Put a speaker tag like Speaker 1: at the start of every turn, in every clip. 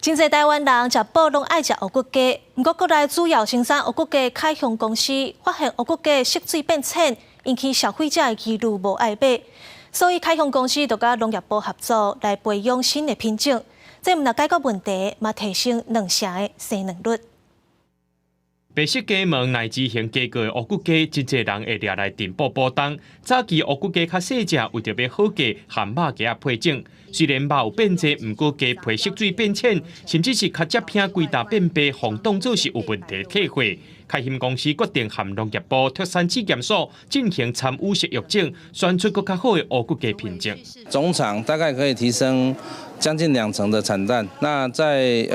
Speaker 1: 真侪台湾人食饱拢爱食乌骨鸡，不过国内主要生产乌骨鸡凯雄公司发现乌骨鸡色水变浅，引起消费者的疑虑无爱买，所以凯雄公司就甲农业部合作来培养新的品种，这毋但解决问题，嘛提升卵成的生卵率。
Speaker 2: 白色鸡毛乃至型鸡个乌骨鸡，真侪人会掠来订报报单。早期乌骨鸡较细只，为着要好价，含肉鸡配种。虽然肉有变质，毋过鸡皮色水变浅，甚至是较接片规大变白，防当作是有问题退货。开兴公司决定和农业部特产试验所进行参与式育种，选出更较好的乌骨鸡品种。
Speaker 3: 总产大概可以提升将近2成的产蛋。那在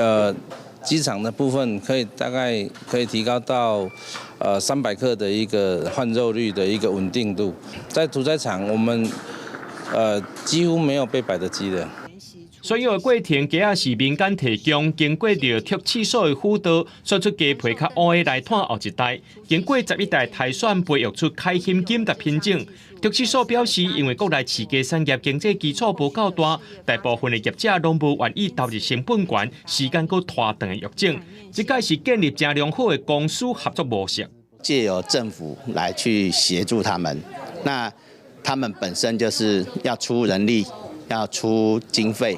Speaker 3: 鸡场的部分大概可以提高到300克的一个换肉率的一个稳定度。在屠宰场，我们几乎没有被摆的鸡的。
Speaker 2: 所有的过程鸡仔是民间提供，经过着脱刺素的辅导，选出鸡皮较乌的来炭后一代。经过11代汰选，培育出开心金达品种。脱刺素表示，因为国内饲鸡产业经济基础无够大，大部分的业者拢无愿意投入成本悬、时间搁拖长的育种。这届是建立真良好的公司合作模式，
Speaker 4: 借由政府来去协助他们。那他们本身就是要出人力，要出经费。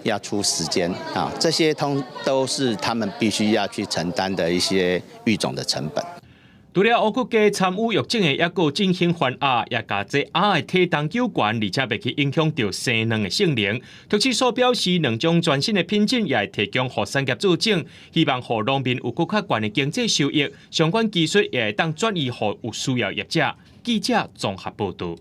Speaker 4: 要出时间，这些都是他们必须要去承担的一些育种的成本。
Speaker 2: 除了乌骨鸡参与育种的，也有进行换鸭，也甲这鸭的体重有关，而且袂去影响到生卵的性能。特区所表示，两种全新的品种也会提供给产业做种，希望让农民有更较悬的经济收益。相关技术也会当转移给有需要业者。记者综合报道。